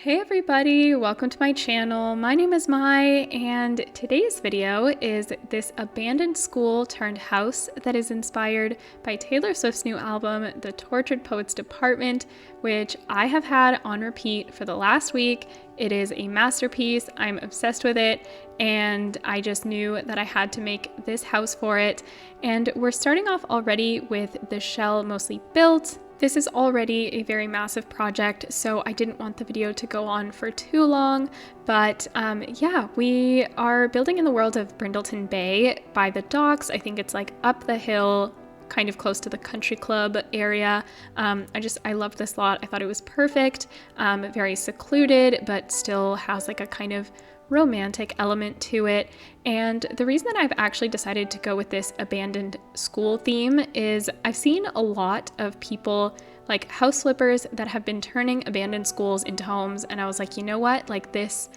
Hey everybody, welcome to my channel. My name is Mai, and today's video is this abandoned school turned house that is inspired by Taylor Swift's new album, The Tortured Poets Department, which I have had on repeat for the last week. It is a masterpiece. I'm obsessed with it, and I just knew that I had to make this house for it. And we're starting off already with the shell mostly built. This is already a very massive project, so I didn't want the video to go on for too long, but yeah, we are building in the world of Brindleton Bay by the docks. I think it's like up the hill, kind of close to the country club area. I love this lot. I thought it was perfect, very secluded, but still has like a kind of romantic element to it. And the reason that I've actually decided to go with this abandoned school theme is I've seen a lot of people like house flippers that have been turning abandoned schools into homes, and I was like, you know what, like this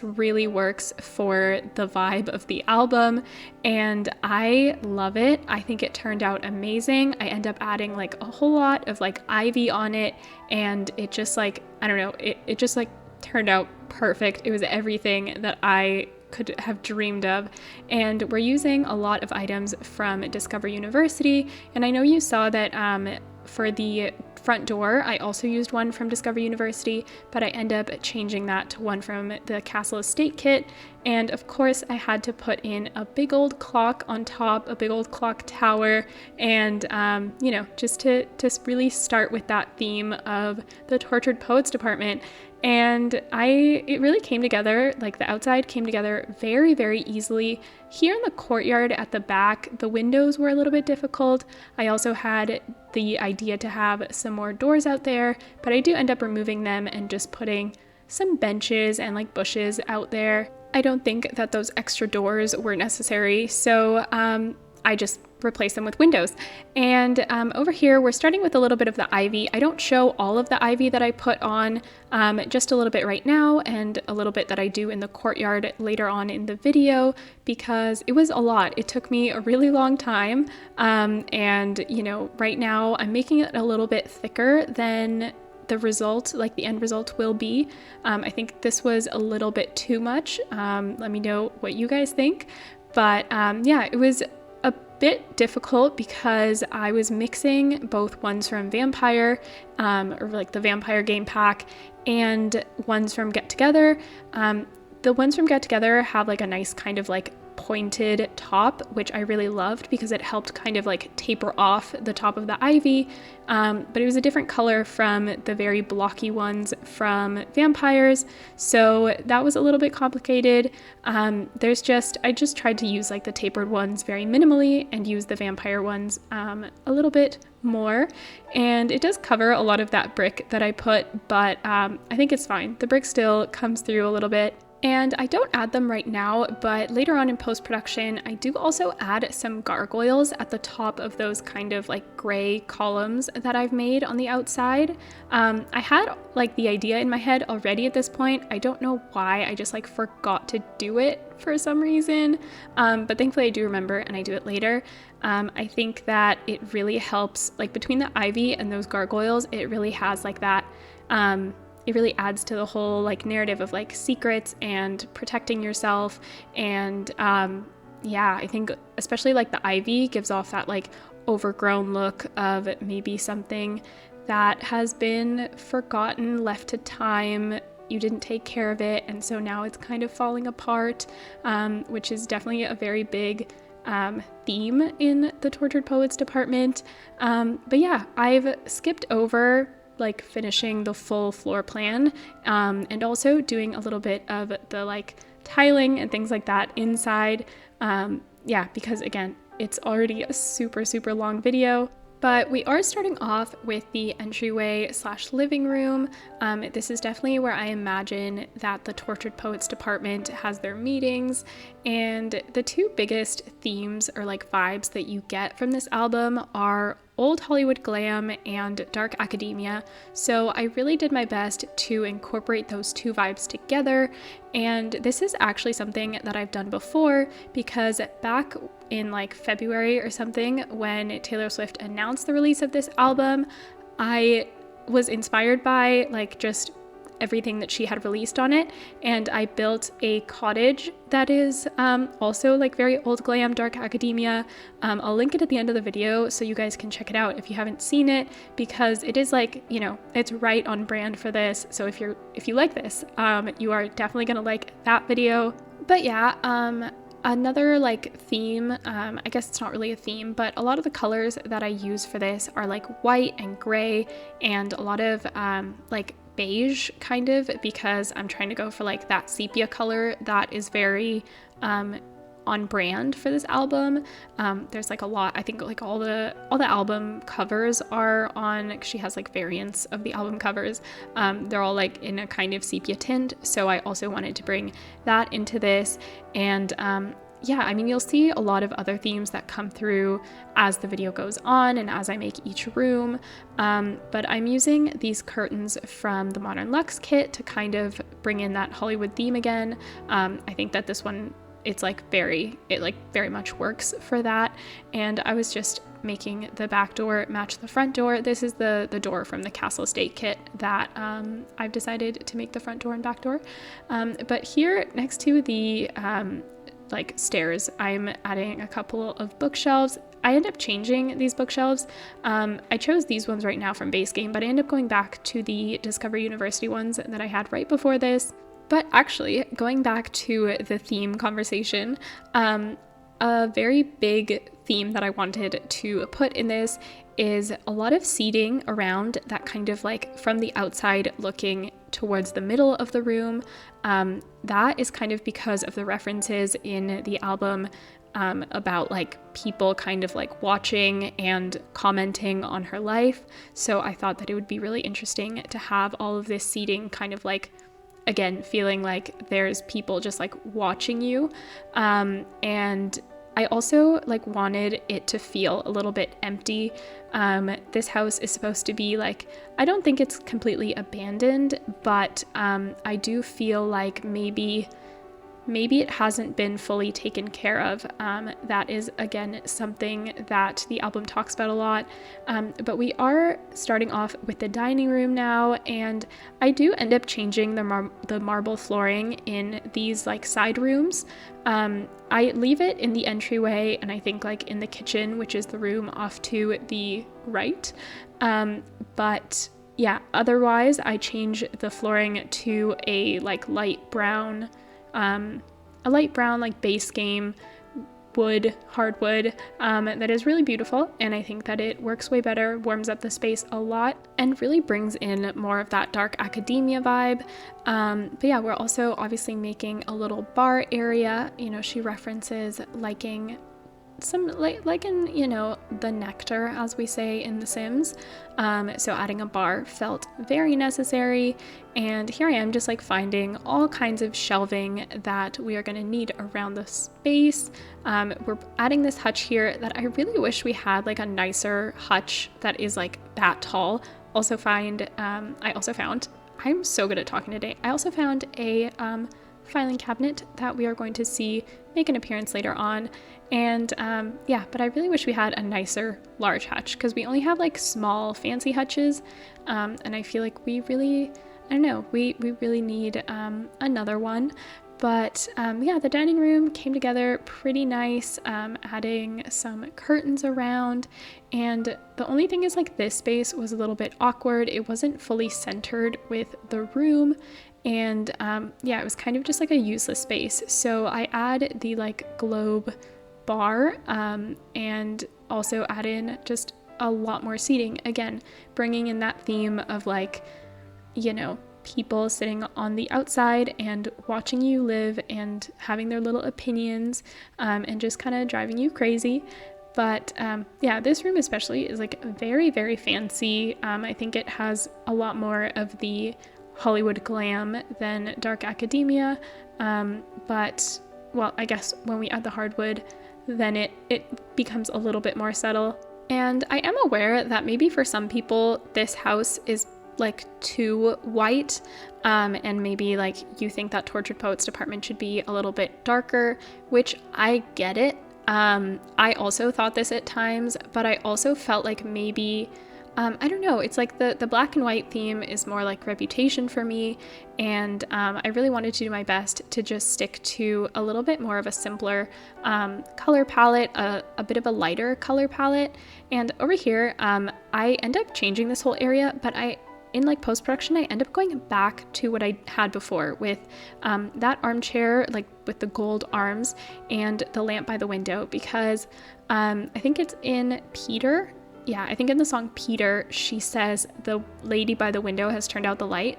really works for the vibe of the album, and I love it. I think it turned out amazing. I end up adding like a whole lot of like ivy on it, and it just like, I don't know, it just like turned out perfect. It was everything that I could have dreamed of, and we're using a lot of items from Discover University. And I know you saw that for the front door I also used one from Discover University, but I end up changing that to one from the Castle Estate kit. And of course I had to put in a big old clock on top, a big old clock tower, and you know, just to really start with that theme of the Tortured Poets Department. And it really came together, like the outside came together very, very easily. Here in the courtyard at the back, the windows were a little bit difficult. I also had the idea to have some more doors out there, but I do end up removing them and just putting some benches and like bushes out there. I don't think that those extra doors were necessary, so I just replace them with windows. And over here we're starting with a little bit of the ivy. I don't show all of the ivy that I put on, just a little bit right now and a little bit that I do in the courtyard later on in the video, because it was a lot. It took me a really long time, and you know, right now I'm making it a little bit thicker than the result, like the end result will be. I think this was a little bit too much. Let me know what you guys think. But yeah, it was a bit difficult because I was mixing both ones from Vampire, or like the Vampire game pack, and ones from Get Together. The ones from Get Together have like a nice kind of like pointed top, which I really loved because it helped kind of like taper off the top of the ivy, but it was a different color from the very blocky ones from Vampires, so that was a little bit complicated. I just tried to use like the tapered ones very minimally and use the Vampire ones a little bit more, and it does cover a lot of that brick that I put, but I think it's fine. The brick still comes through a little bit. And I don't add them right now, but later on in post-production, I do also add some gargoyles at the top of those kind of like gray columns that I've made on the outside. I had like the idea in my head already at this point. I don't know why, I just like forgot to do it for some reason, but thankfully I do remember and I do it later. I think that it really helps, like between the ivy and those gargoyles, it really has like that, it really adds to the whole like narrative of like secrets and protecting yourself. And yeah, I think especially like the ivy gives off that like overgrown look of maybe something that has been forgotten, left to time, you didn't take care of it, and so now it's kind of falling apart, which is definitely a very big theme in the Tortured Poets Department. But yeah, I've skipped over like finishing the full floor plan, and also doing a little bit of the like tiling and things like that inside. Yeah, because again, it's already a super long video. But we are starting off with the entryway / living room. This is definitely where I imagine that the Tortured Poets Department has their meetings. And the two biggest themes or like vibes that you get from this album are old Hollywood glam and dark academia. So I really did my best to incorporate those two vibes together. And this is actually something that I've done before, because back in like February or something, when Taylor Swift announced the release of this album, I was inspired by like just everything that she had released on it, and I built a cottage that is also like very old glam, dark academia. I'll link it at the end of the video so you guys can check it out if you haven't seen it, because it is like, you know, it's right on brand for this. So if you like this, you are definitely gonna like that video. But yeah, another like theme, I guess it's not really a theme, but a lot of the colors that I use for this are like white and gray and a lot of like beige kind of, because I'm trying to go for like that sepia color that is very on brand for this album. There's like a lot, I think like all the album covers are on, she has like variants of the album covers. They're all like in a kind of sepia tint. So I also wanted to bring that into this. And yeah, I mean, you'll see a lot of other themes that come through as the video goes on and as I make each room. But I'm using these curtains from the Modern Luxe kit to kind of bring in that Hollywood theme again. I think that this one, it very much works for that. And I was just making the back door match the front door. This is the door from the Castle Estate kit that I've decided to make the front door and back door. But here next to the like stairs, I'm adding a couple of bookshelves. I end up changing these bookshelves. I chose these ones right now from Base Game, but I end up going back to the Discovery University ones that I had right before this. But actually, going back to the theme conversation, a very big theme that I wanted to put in this is a lot of seating around that kind of like from the outside looking towards the middle of the room. That is kind of because of the references in the album about like people kind of like watching and commenting on her life. So I thought that it would be really interesting to have all of this seating kind of like, again, feeling like there's people just like watching you. And I also like wanted it to feel a little bit empty. This house is supposed to be like, I don't think it's completely abandoned, but I do feel like maybe it hasn't been fully taken care of. That is, again, something that the album talks about a lot. But we are starting off with the dining room now, and I do end up changing the marble flooring in these like side rooms. I leave it in the entryway, and I think like in the kitchen, which is the room off to the right. But yeah, otherwise I change the flooring to a like light brown like base game wood, hardwood, that is really beautiful, and I think that it works way better, warms up the space a lot, and really brings in more of that dark academia vibe. But yeah, we're also obviously making a little bar area. You know, she references liking some like in, you know, the nectar, as we say in The Sims. So adding a bar felt very necessary, and here I am just like finding all kinds of shelving that we are going to need around the space. We're adding this hutch here that I really wish we had like a nicer hutch that is like that tall. I also found, I'm so good at talking today, I also found a filing cabinet that we are going to see make an appearance later on. And yeah, but I really wish we had a nicer large hutch, because we only have like small fancy hutches, and I feel like we really need another one. But yeah, the dining room came together pretty nice, adding some curtains around, and the only thing is like this space was a little bit awkward. It wasn't fully centered with the room, and yeah, it was kind of just like a useless space. So I add the like globe bar, and also add in just a lot more seating, again bringing in that theme of like, you know, people sitting on the outside and watching you live and having their little opinions, and just kind of driving you crazy. But yeah, this room especially is like very, very fancy. I think it has a lot more of the Hollywood glam than dark academia, but well, I guess when we add the hardwood, then it becomes a little bit more subtle. And I am aware that maybe for some people this house is like too white, and maybe like you think that Tortured Poets department should be a little bit darker, which I get it. I also thought this at times, but I also felt like maybe I don't know, it's like the black and white theme is more like Reputation for me, and I really wanted to do my best to just stick to a little bit more of a simpler color palette, a bit of a lighter color palette. And over here, I end up changing this whole area, but in like post-production, I end up going back to what I had before with that armchair, like with the gold arms and the lamp by the window, because I think it's in Peter. Yeah, I think in the song Peter, she says the lady by the window has turned out the light.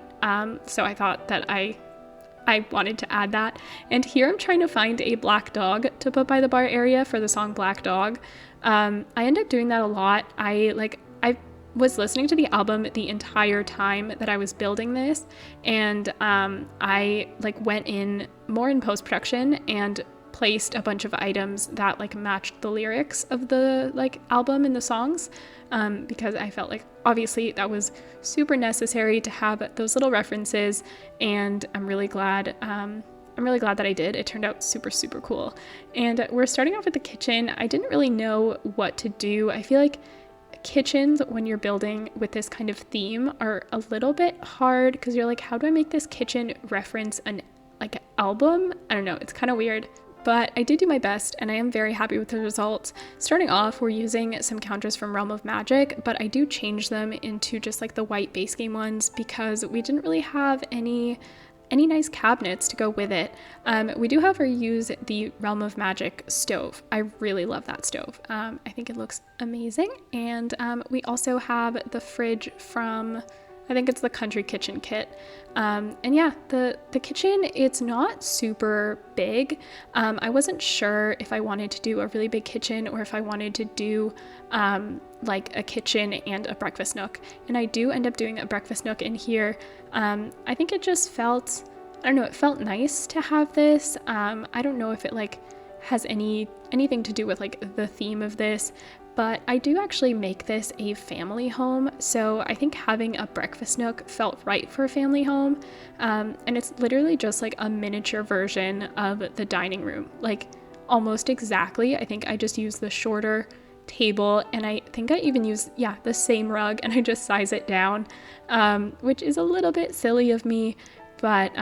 So I thought that I wanted to add that. And here I'm trying to find a black dog to put by the bar area for the song Black Dog. I end up doing that a lot. I was listening to the album the entire time that I was building this, and I went in more in post-production and placed a bunch of items that matched the lyrics of the album and the songs, because I felt like obviously that was super necessary to have those little references, and I'm really glad that I did. It turned out super, super cool. And we're starting off with the kitchen. I didn't really know what to do. I feel like kitchens, when you're building with this kind of theme, are a little bit hard because you're like, how do I make this kitchen reference an album? I don't know, it's kind of weird. But I did do my best, and I am very happy with the results. Starting off, we're using some counters from Realm of Magic, but I do change them into just the white base game ones because we didn't really have any nice cabinets to go with it. We do, however, use the Realm of Magic stove. I really love that stove. I think it looks amazing. And we also have the fridge from, I think it's the Country Kitchen kit. And yeah, the kitchen, it's not super big. I wasn't sure if I wanted to do a really big kitchen or if I wanted to do a kitchen and a breakfast nook. And I do end up doing a breakfast nook in here. I think it just felt, I don't know, it felt nice to have this. I don't know if it has anything to do with the theme of this, but I do actually make this a family home, so I think having a breakfast nook felt right for a family home. And it's literally just a miniature version of the dining room, almost exactly. I think I just use the shorter table, and I think I even use the same rug, and I just size it down, which is a little bit silly of me, but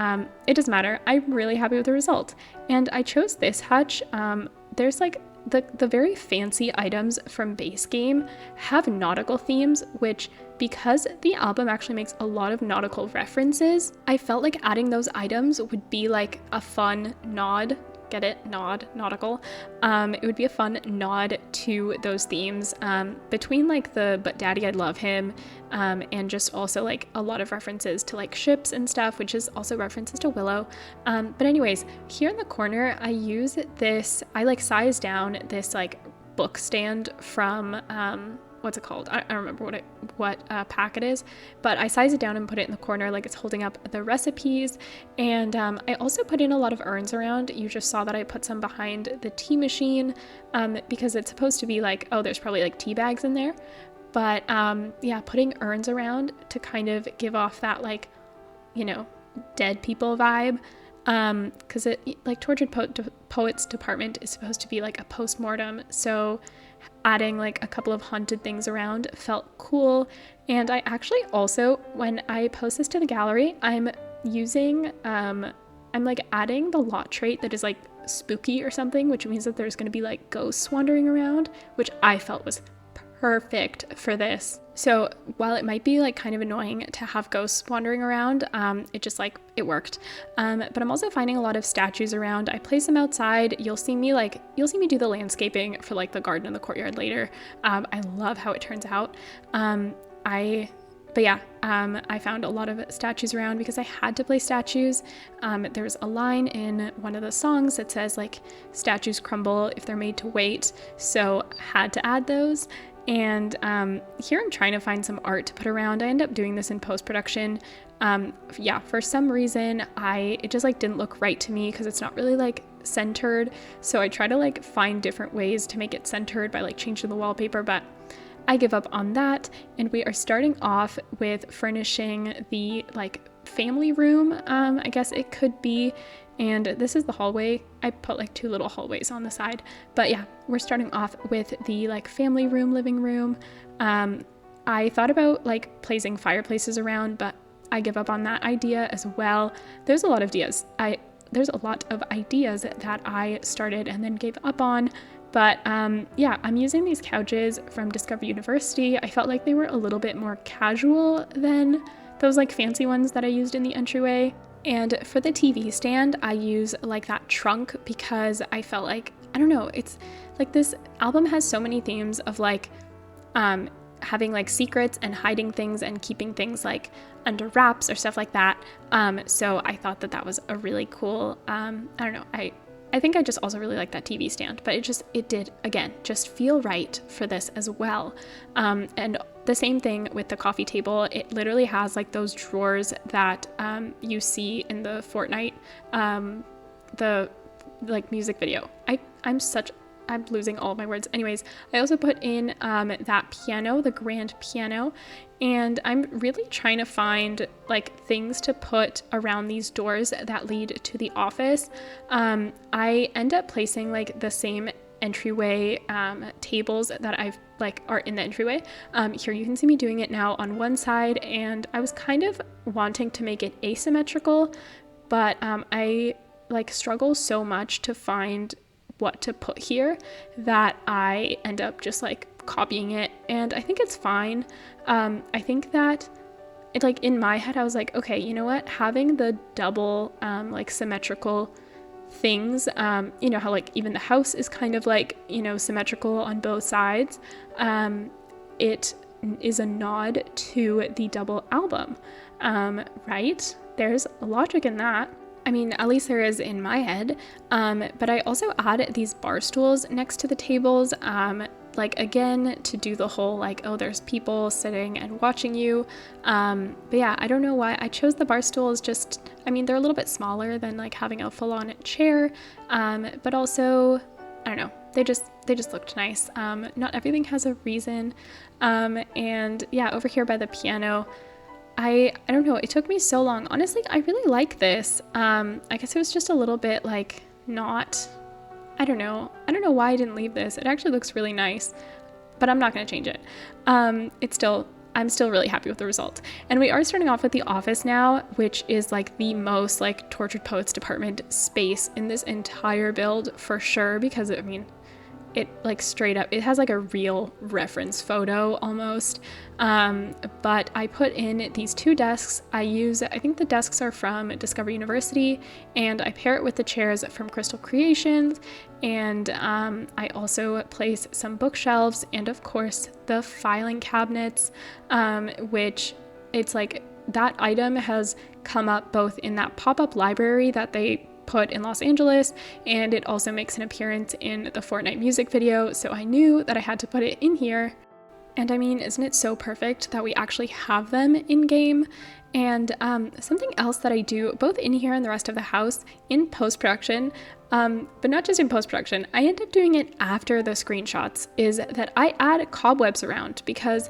it doesn't matter. I'm really happy with the result. And I chose this hutch. There's the very fancy items from base game have nautical themes, which, because the album actually makes a lot of nautical references, I felt like adding those items would be a fun nod. Get it? Nod, nautical. It would be a fun nod to those themes, between the But Daddy I Love Him, and just also a lot of references to ships and stuff, which is also references to Willow. But anyways, here in the corner, I use this, I size down this book stand from, what's it called? I don't remember what pack it is, but I size it down and put it in the corner it's holding up the recipes. And I also put in a lot of urns around. You just saw that I put some behind the tea machine, because it's supposed to be oh, there's probably tea bags in there. But yeah, putting urns around to kind of give off that dead people vibe. Because it Tortured Poets Department is supposed to be a post-mortem, so adding a couple of haunted things around felt cool. And I actually also, when I post this to the gallery, I'm using I'm adding the lot trait that is spooky or something, which means that there's going to be ghosts wandering around, which I felt was perfect for this. So while it might be kind of annoying to have ghosts wandering around, it just it worked. But I'm also finding a lot of statues around. I place them outside. You'll see me do the landscaping for the garden and the courtyard later. I love how it turns out. I found a lot of statues around because I had to place statues. There's a line in one of the songs that says statues crumble if they're made to wait, so had to add those. And here I'm trying to find some art to put around. I end up doing this in post-production. For some reason it just didn't look right to me because it's not really centered, so I try to find different ways to make it centered by changing the wallpaper, but I give up on that. And we are starting off with furnishing the family room, I guess it could be. And this is the hallway. I put 2 little hallways on the side. But yeah, we're starting off with the family room, living room. I thought about like placing fireplaces around, but I give up on that idea as well. There's a lot of ideas. There's a lot of ideas that I started and then gave up on. But yeah, I'm using these couches from Discover University. I felt like they were a little bit more casual than those like fancy ones that I used in the entryway. And for the TV stand, I use like that trunk because I felt like, I don't know, it's like this album has so many themes of like having like secrets and hiding things and keeping things like under wraps or stuff like that. So I thought that was a really cool, I don't know, I think I just also really like that TV stand, but it did, again, just feel right for this as well. And the same thing with the coffee table. It literally has like those drawers that you see in the Fortnite, the like music video. I'm losing all of my words. Anyways, I also put in that piano, the grand piano, and I'm really trying to find like things to put around these doors that lead to the office. I end up placing like the same entryway tables that I've like are in the entryway. Here you can see me doing it now on one side, and I was kind of wanting to make it asymmetrical, but I like struggle so much to find what to put here that I end up just like copying it, and I think it's fine. I think that it, like in my head I was like, okay, you know what, having the double like symmetrical things, you know how like even the house is kind of like, you know, symmetrical on both sides, it is a nod to the double album, right? There's a logic in that. I mean, at least there is in my head, but I also add these bar stools next to the tables, like again, to do the whole like, oh, there's people sitting and watching you, but yeah, I don't know why I chose the bar stools. Just, I mean, they're a little bit smaller than like having a full-on chair, but also, I don't know, they just looked nice. Not everything has a reason, and yeah, over here by the piano, I don't know, it took me so long. Honestly, I really like this. I guess it was just a little bit like not, I don't know why I didn't leave this. It actually looks really nice, but I'm not going to change it. I'm still really happy with the result. And we are starting off with the office now, which is like the most like Tortured Poets department space in this entire build for sure, because I mean, it like straight up, it has like a real reference photo almost, but I put in these two desks. I think the desks are from Discover University, and I pair it with the chairs from Crystal Creations, and I also place some bookshelves and of course the filing cabinets, which it's like that item has come up both in that pop-up library that they put in Los Angeles, and it also makes an appearance in the Fortnite music video, so I knew that I had to put it in here. And I mean, isn't it so perfect that we actually have them in game? And something else that I do both in here and the rest of the house in post-production, but not just in post-production, I end up doing it after the screenshots, is that I add cobwebs around, because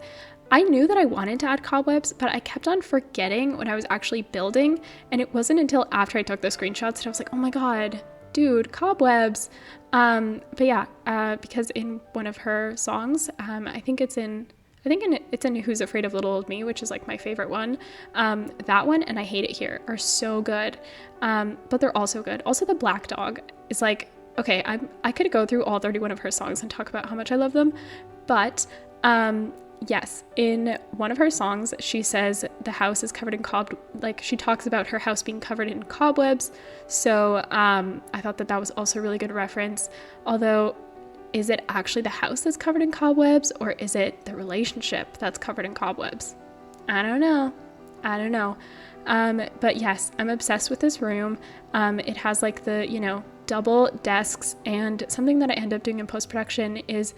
I knew that I wanted to add cobwebs, but I kept on forgetting when I was actually building, and it wasn't until after I took the screenshots that I was like, oh my god, dude, cobwebs. But yeah, because in one of her songs, I think it's in Who's Afraid of Little Old Me, which is like my favorite one. That one and I Hate It Here are so good, but they're also good. Also, the Black Dog is like, okay, I could go through all 31 of her songs and talk about how much I love them, but yes, in one of her songs, she says the house is covered in she talks about her house being covered in cobwebs. So I thought that was also a really good reference. Although, is it actually the house that's covered in cobwebs, or is it the relationship that's covered in cobwebs? I don't know. But yes, I'm obsessed with this room. It has like the, you know, double desks, and something that I end up doing in post-production is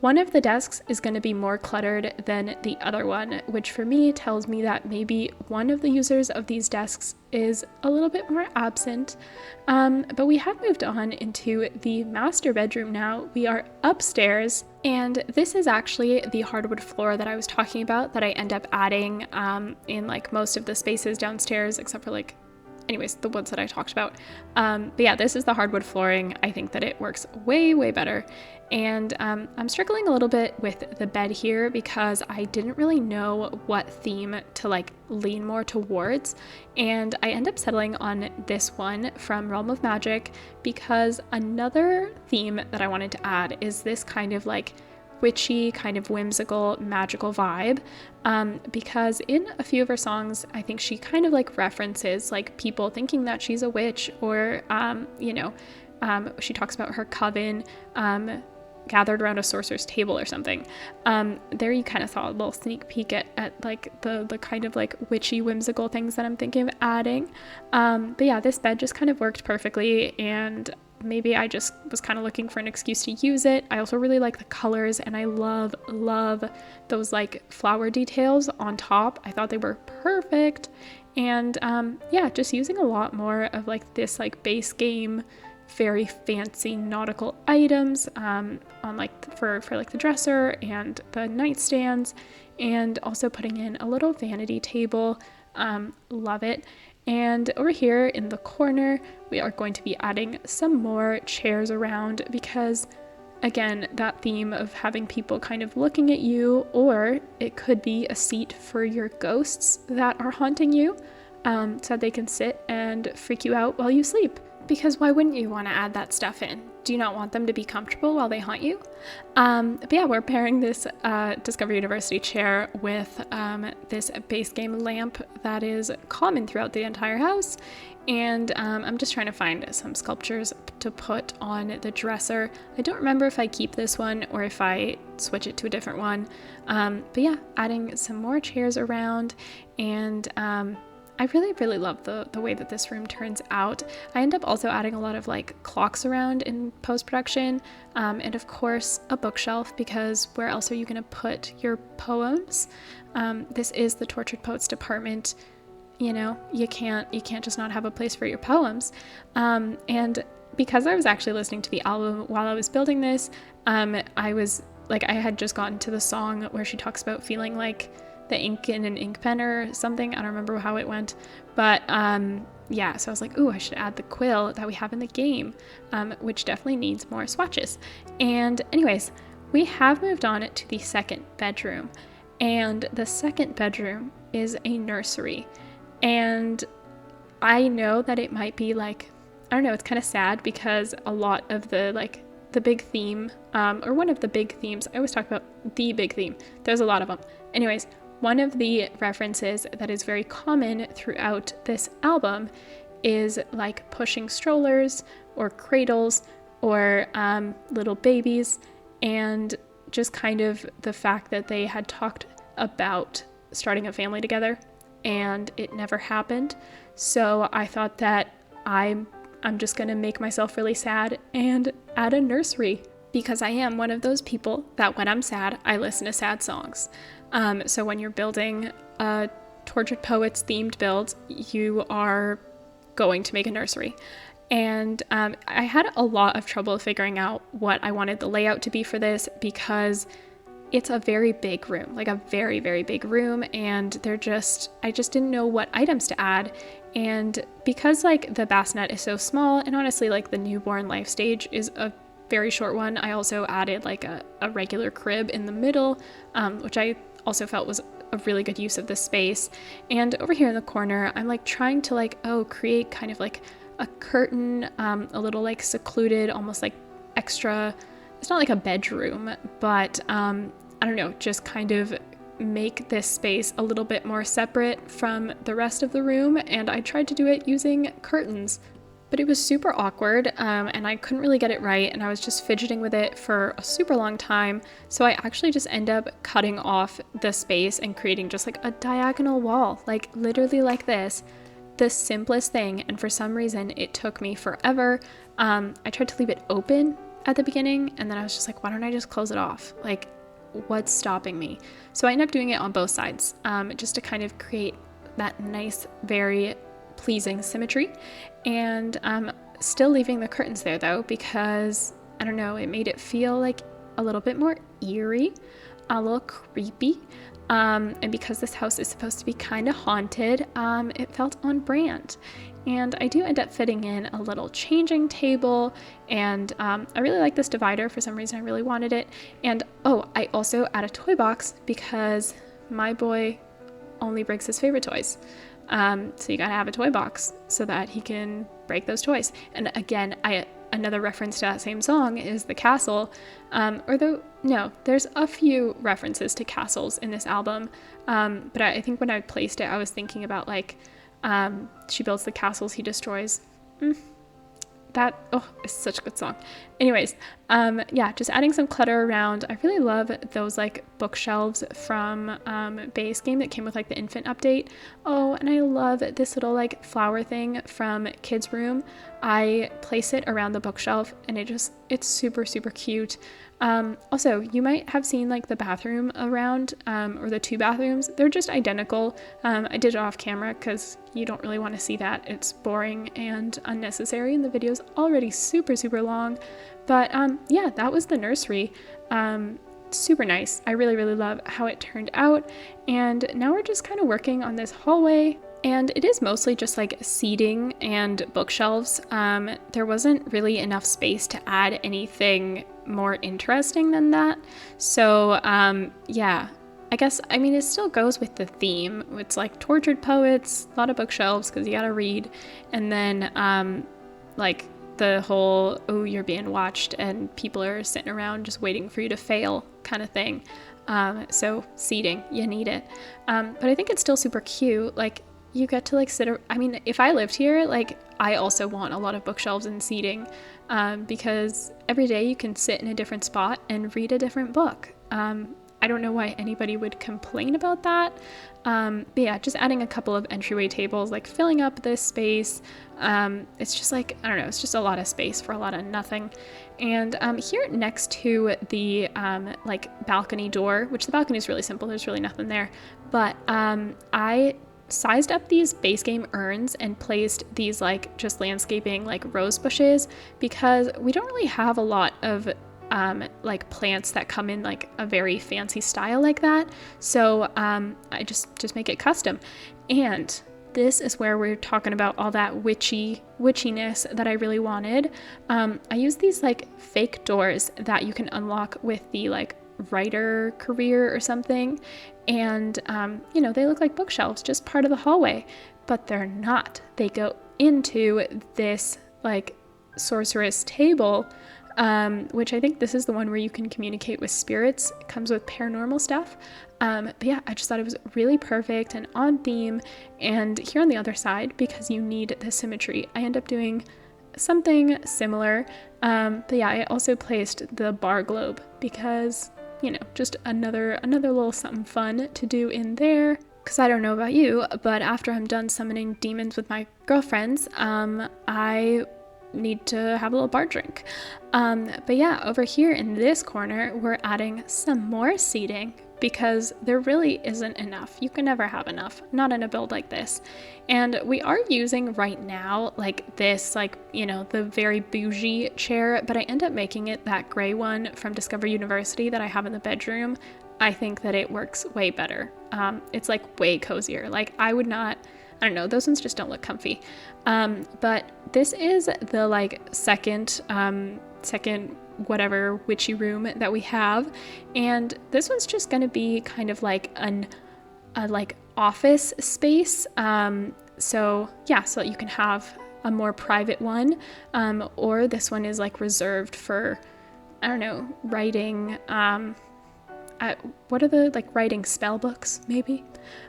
one of the desks is going to be more cluttered than the other one, which for me tells me that maybe one of the users of these desks is a little bit more absent. But we have moved on into the master bedroom now. We are upstairs, and this is actually the hardwood floor that I was talking about that I end up adding in like most of the spaces downstairs, except for like anyways, the woods that I talked about. But yeah, this is the hardwood flooring. I think that it works way, way better. And I'm struggling a little bit with the bed here because I didn't really know what theme to like lean more towards. And I end up settling on this one from Realm of Magic because another theme that I wanted to add is this kind of like witchy, kind of whimsical, magical vibe, because in a few of her songs, I think she kind of like references like people thinking that she's a witch, or she talks about her coven gathered around a sorcerer's table or something. There you kind of saw a little sneak peek at like the kind of like witchy, whimsical things that I'm thinking of adding. But yeah, this bed just kind of worked perfectly, and maybe I just was kind of looking for an excuse to use it. I also really like the colors, and I love those like flower details on top. I thought they were perfect. And yeah, just using a lot more of like this like base game, very fancy nautical items on like for like the dresser and the nightstands, and also putting in a little vanity table. Love it. And over here in the corner, we are going to be adding some more chairs around because, again, that theme of having people kind of looking at you, or it could be a seat for your ghosts that are haunting you, so that they can sit and freak you out while you sleep. Because why wouldn't you want to add that stuff in? Do you not want them to be comfortable while they haunt you? But yeah, we're pairing this Discover University chair with this base game lamp that is common throughout the entire house. And I'm just trying to find some sculptures to put on the dresser. I don't remember if I keep this one or if I switch it to a different one. But yeah, adding some more chairs around, and I really love the way that this room turns out. I end up also adding a lot of like clocks around in post-production, and of course a bookshelf, because where else are you going to put your poems? This is the Tortured Poets department. You know, you can't just not have a place for your poems. And because I was actually listening to the album while I was building this, I was like, I had just gotten to the song where she talks about feeling like the ink in an ink pen or something. I don't remember how it went, but yeah, so I was like, ooh, I should add the quill that we have in the game, which definitely needs more swatches. And anyways, we have moved on to the second bedroom, and the second bedroom is a nursery. And I know that it might be like, I don't know, it's kind of sad because a lot of the like the big theme, or one of the big themes, I always talk about the big theme, there's a lot of them. Anyways, one of the references that is very common throughout this album is like pushing strollers or cradles or little babies, and just kind of the fact that they had talked about starting a family together and it never happened. So I thought that I'm just gonna make myself really sad and add a nursery, because I am one of those people that when I'm sad, I listen to sad songs. So when you're building a Tortured Poets themed build, you are going to make a nursery. And I had a lot of trouble figuring out what I wanted the layout to be for this, because it's a very big room, like a very, very big room. And I just didn't know what items to add. And because like the bassinet is so small, and honestly like the newborn life stage is a very short one, I also added like a regular crib in the middle, which I also felt was a really good use of this space. And over here in the corner, I'm like trying to like, create kind of like a curtain, a little like secluded, almost like extra, it's not like a bedroom, but I don't know, just kind of make this space a little bit more separate from the rest of the room. And I tried to do it using curtains, but it was super awkward, and I couldn't really get it right, and I was just fidgeting with it for a super long time. So I actually just end up cutting off the space and creating just like a diagonal wall, like literally like this, the simplest thing. And for some reason it took me forever. I tried to leave it open at the beginning, and then I was just like, why don't I just close it off? Like, what's stopping me? So I ended up doing it on both sides, just to kind of create that nice, very pleasing symmetry. And still leaving the curtains there though, because I don't know, it made it feel like a little bit more eerie, a little creepy, and because this house is supposed to be kind of haunted, it felt on brand. And I do end up fitting in a little changing table, and I really like this divider. For some reason I really wanted it. And oh, I also add a toy box because my boy only breaks his favorite toys. So you gotta have a toy box so that he can break those toys. And again, another reference to that same song is the castle. There's a few references to castles in this album. But I think when I placed it, I was thinking about like, she builds the castles he destroys. It's such a good song. Anyways, just adding some clutter around. I really love those like bookshelves from Base Game that came with like the infant update. Oh, and I love this little like flower thing from Kids Room. I place it around the bookshelf and it's super, super cute. Also, you might have seen like the bathroom around, or the two bathrooms. They're just identical. I did it off camera because you don't really want to see that. It's boring and unnecessary, and the video's already super, super long. But that was the nursery. Super nice. I really, really love how it turned out. And now we're just kind of working on this hallway. And it is mostly just like seating and bookshelves. There wasn't really enough space to add anything more interesting than that. So I guess, it still goes with the theme. It's like tortured poets, a lot of bookshelves because you gotta read. And then like the whole, oh, you're being watched and people are sitting around just waiting for you to fail kind of thing. So seating, you need it. But I think it's still super cute. Like, you get to like if I lived here, like I also want a lot of bookshelves and seating, because every day you can sit in a different spot and read a different book. I don't know why anybody would complain about that. Just adding a couple of entryway tables, like filling up this space. It's just like, I don't know, it's just a lot of space for a lot of nothing. And here next to the like balcony door, which the balcony is really simple, there's really nothing there. But I sized up these Base Game urns and placed these like just landscaping like rose bushes because we don't really have a lot of like plants that come in like a very fancy style like that. So I just make it custom. And this is where we're talking about all that witchiness that I really wanted. I use these like fake doors that you can unlock with the like writer career or something, and they look like bookshelves, just part of the hallway, but they're not. They go into this like sorceress table, which I think this is the one where you can communicate with spirits. It comes with paranormal stuff. I just thought it was really perfect and on theme. And here on the other side, because you need the symmetry, I end up doing something similar. I also placed the bar globe because just another little something fun to do in there. Because I don't know about you, but after I'm done summoning demons with my girlfriends, I need to have a little bar drink. Over here in this corner, we're adding some more seating because there really isn't enough. You can never have enough, not in a build like this. And we are using right now like this, the very bougie chair, but I end up making it that gray one from Discover University that I have in the bedroom. I think that it works way better. It's like way cozier. Like I don't know, those ones just don't look comfy. But this is the like second whatever witchy room that we have, and this one's just gonna be kind of like a like office space, so you can have a more private one, or this one is like reserved for, I don't know, writing, what are the like writing spell books maybe.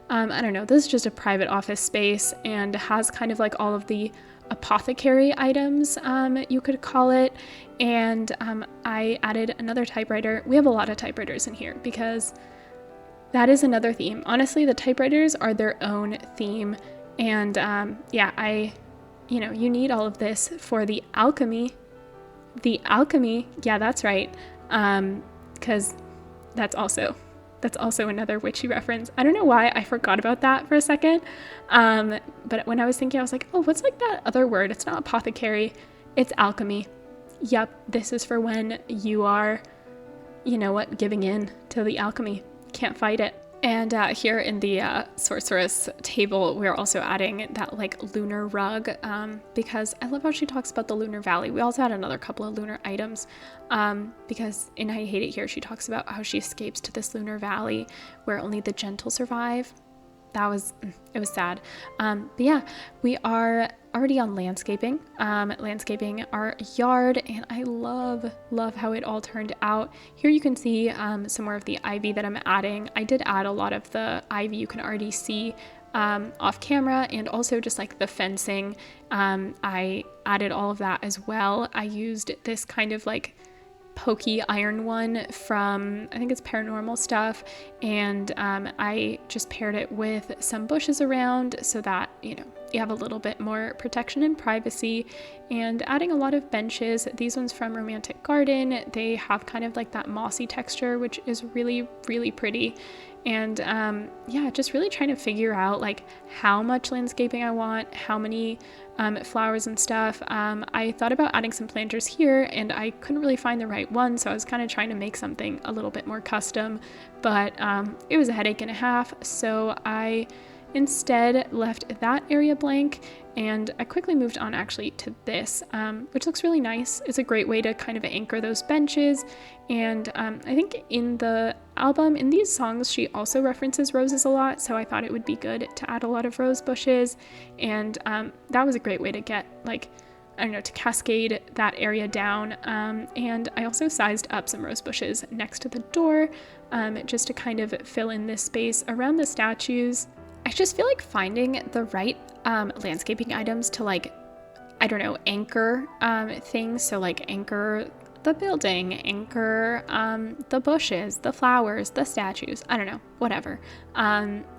I don't know, this is just a private office space and has kind of like all of the apothecary items, you could call it. And I added another typewriter. We have a lot of typewriters in here because that is another theme. Honestly, the typewriters are their own theme. And you need all of this for the alchemy. Yeah, that's right. Because that's also another witchy reference. I don't know why I forgot about that for a second. But when I was thinking, I was like, oh, what's like that other word? It's not apothecary, it's alchemy. Yep, this is for when you are, giving in to the alchemy. Can't fight it. And here in the sorceress table, we're also adding that like lunar rug because I love how she talks about the lunar valley. We also had another couple of lunar items because in I Hate It Here, she talks about how she escapes to this lunar valley where only the gentle survive. It was sad. But yeah, we are already on landscaping our yard, and I love how it all turned out. Here you can see some more of the ivy that I'm adding. I did add a lot of the ivy you can already see off camera, and also just like the fencing. I added all of that as well. I used this kind of like pokey iron one from, I think it's Paranormal Stuff, and I just paired it with some bushes around so that, you know, you have a little bit more protection and privacy, and adding a lot of benches. These ones from Romantic Garden, they have kind of like that mossy texture, which is really pretty. And yeah, just really trying to figure out like how much landscaping I want, how many flowers and stuff. I thought about adding some planters here, and I couldn't really find the right one, so I was kind of trying to make something a little bit more custom, but it was a headache and a half, so I instead left that area blank, and I quickly moved on actually to this, which looks really nice. It's a great way to kind of anchor those benches, and I think in the album, in these songs, she also references roses a lot, so I thought it would be good to add a lot of rose bushes, and that was a great way to get, like, I don't know, to cascade that area down. And I also sized up some rose bushes next to the door, just to kind of fill in this space around the statues. I just feel like finding the right landscaping items to, like, I don't know, anchor things. So like anchor the building, anchor the bushes, the flowers, the statues, I don't know, whatever.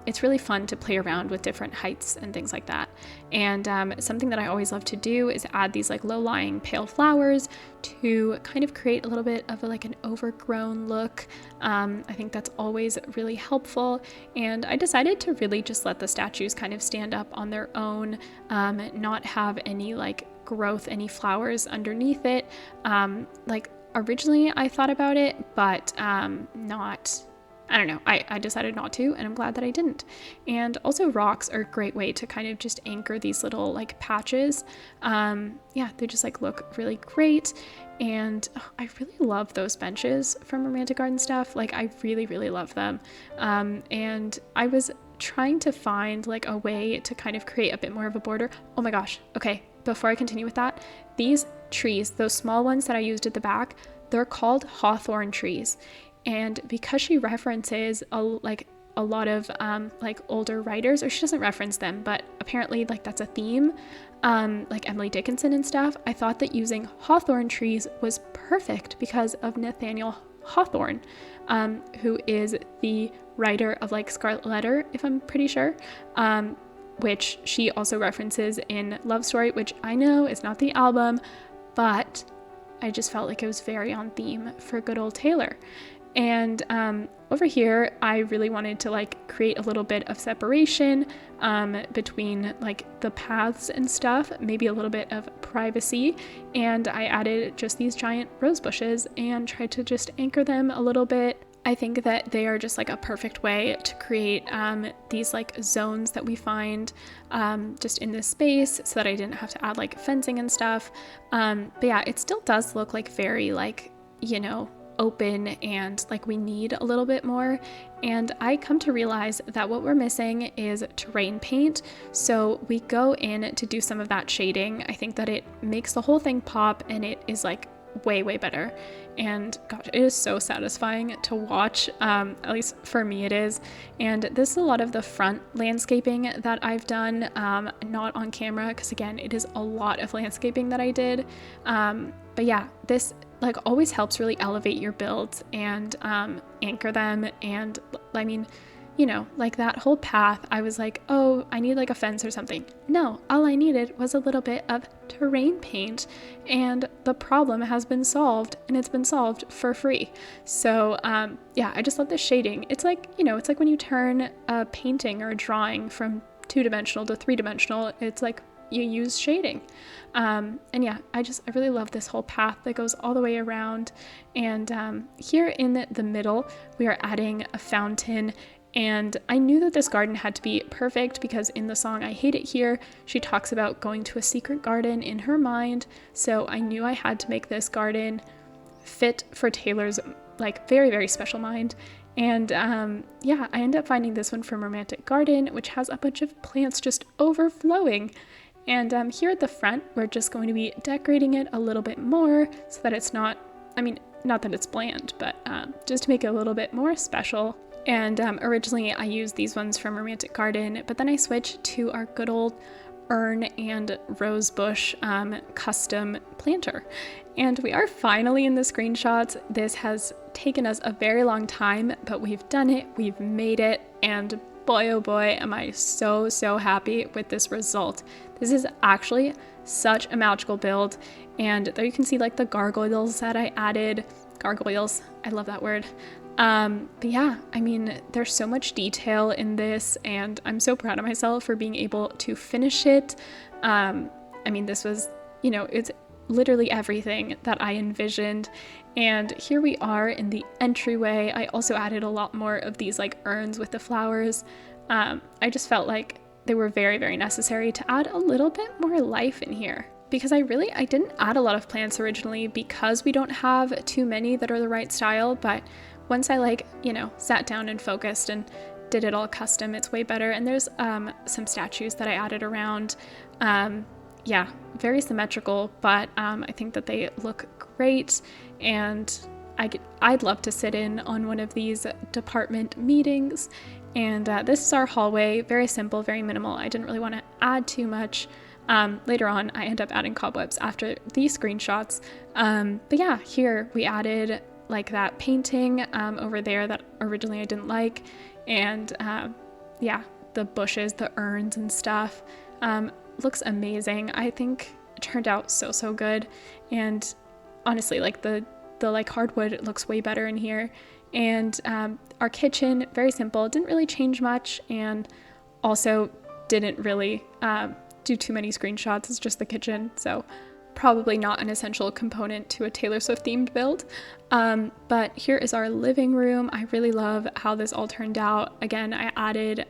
It's really fun to play around with different heights and things like that. And something that I always love to do is add these like low-lying pale flowers to kind of create a little bit of like an overgrown look. I think that's always really helpful. And I decided to really just let the statues kind of stand up on their own, not have any like growth, any flowers underneath it. Like originally I thought about it, but I don't know, I decided not to, and I'm glad that I didn't. And also rocks are a great way to kind of just anchor these little like patches. Yeah, they just like look really great. And I really love those benches from Romantic Garden Stuff. Like I really love them. And I was trying to find like a way to kind of create a bit more of a border. Oh my gosh. Okay. Before I continue with that, these trees, those small ones that I used at the back, they're called hawthorn trees. And because she references a lot of like older writers, or she doesn't reference them, but apparently like that's a theme, like Emily Dickinson and stuff, I thought that using hawthorn trees was perfect because of Nathaniel Hawthorne, who is the writer of like Scarlet Letter, if I'm pretty sure, which she also references in Love Story, which I know is not the album, but I just felt like it was very on theme for good old Taylor. And over here, I really wanted to like create a little bit of separation between like the paths and stuff, maybe a little bit of privacy. And I added just these giant rose bushes and tried to just anchor them a little bit. I think that they are just like a perfect way to create these like zones that we find just in this space, so that I didn't have to add like fencing and stuff. But yeah, it still does look like very like, you know, open, and like we need a little bit more. And I come to realize that what we're missing is terrain paint. So we go in to do some of that shading. I think that it makes the whole thing pop, and it is like way better. And gosh, it is so satisfying to watch, at least for me it is. And this is a lot of the front landscaping that I've done, not on camera, because again, it is a lot of landscaping that I did. But yeah, this like always helps really elevate your builds and anchor them. And I mean, you know, like that whole path, I was like, oh, I need like a fence or something. No, all I needed was a little bit of terrain paint, and the problem has been solved, and it's been solved for free. So yeah, I just love the shading. It's like, you know, it's like when you turn a painting or a drawing from 2-dimensional to 3-dimensional, it's like you use shading. And yeah, I really love this whole path that goes all the way around. And here in the middle, we are adding a fountain. And I knew that this garden had to be perfect because in the song I Hate It Here, she talks about going to a secret garden in her mind. So I knew I had to make this garden fit for Taylor's like very, very special mind. And yeah, I ended up finding this one from Romantic Garden, which has a bunch of plants just overflowing. And here at the front, we're just going to be decorating it a little bit more so that it's not, I mean, not that it's bland, but just to make it a little bit more special. And originally I used these ones from Romantic Garden, but then I switched to our good old urn and rose bush custom planter. And we are finally in the screenshots. This has taken us a very long time, but we've done it, we've made it, and boy oh boy am I so happy with this result. This is actually such a magical build, and there you can see like the gargoyles that I added. Gargoyles, I love that word. But yeah, I mean, there's so much detail in this, and I'm so proud of myself for being able to finish it. I mean, this was, you know, it's literally everything that I envisioned. And here we are in the entryway. I also added a lot more of these like urns with the flowers. I just felt like they were very necessary to add a little bit more life in here, because I didn't add a lot of plants originally because we don't have too many that are the right style. But once I like, you know, sat down and focused and did it all custom, it's way better. And there's some statues that I added around. Yeah, very symmetrical, but I think that they look great, and I'd love to sit in on one of these department meetings. And this is our hallway, very simple, very minimal. I didn't really want to add too much. Later on, I end up adding cobwebs after these screenshots. But yeah, here we added like that painting over there that originally I didn't like. And yeah, the bushes, the urns and stuff. Looks amazing. I think it turned out so good. And honestly, like the like hardwood looks way better in here. And our kitchen, very simple, didn't really change much, and also didn't really do too many screenshots. It's just the kitchen, so probably not an essential component to a Taylor Swift themed build. But here is our living room. I really love how this all turned out. Again, I added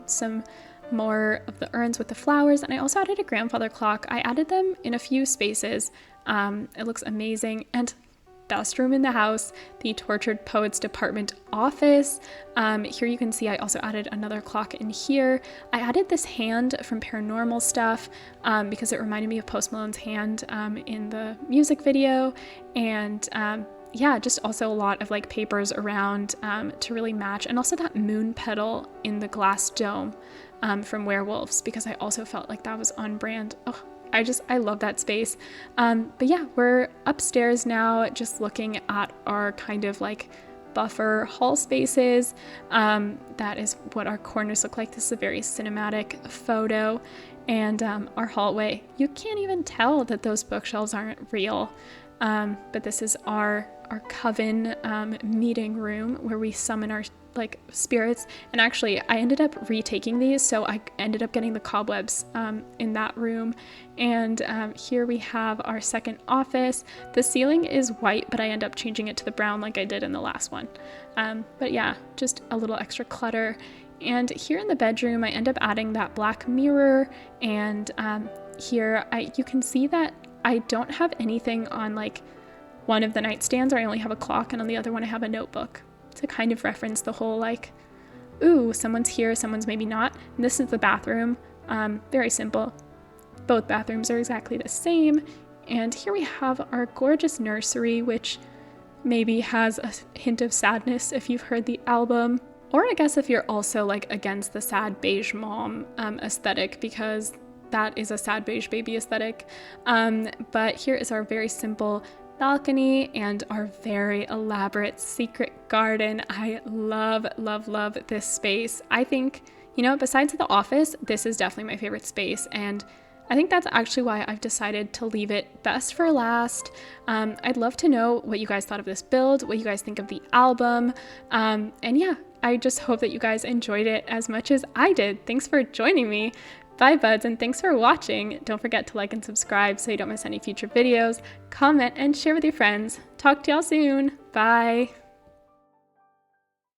some more of the urns with the flowers, and I also added a grandfather clock. I added them in a few spaces. It looks amazing. And best room in the house, the Tortured Poets Department office. Here you can see I also added another clock in here. I added this hand from Paranormal Stuff because it reminded me of Post Malone's hand in the music video. And yeah, just also a lot of like papers around to really match, and also that moon petal in the glass dome from Werewolves, because I also felt like that was on brand. Oh, I love that space. But yeah, we're upstairs now, just looking at our kind of like buffer hall spaces. That is what our corners look like. This is a very cinematic photo. And our hallway, you can't even tell that those bookshelves aren't real. But this is our coven meeting room where we summon our like spirits. And actually I ended up retaking these, so I ended up getting the cobwebs in that room. And here we have our second office. The ceiling is white, but I end up changing it to the brown like I did in the last one. But yeah, just a little extra clutter. And here in the bedroom, I end up adding that black mirror. And here you can see that I don't have anything on like one of the nightstands, or I only have a clock, and on the other one I have a notebook to kind of reference the whole like, ooh, someone's here, someone's maybe not. And this is the bathroom. Very simple. Both bathrooms are exactly the same. And here we have our gorgeous nursery, which maybe has a hint of sadness if you've heard the album. Or I guess if you're also like against the sad beige mom aesthetic, because that is a sad beige baby aesthetic. But here is our very simple balcony and our very elaborate secret garden. I love this space. I think, you know, besides the office, this is definitely my favorite space, and I think that's actually why I've decided to leave it best for last. I'd love to know what you guys thought of this build, what you guys think of the album, and yeah, I just hope that you guys enjoyed it as much as I did. Thanks for joining me. Bye buds, and thanks for watching. Don't forget to like and subscribe so you don't miss any future videos. Comment and share with your friends. Talk to y'all soon. Bye.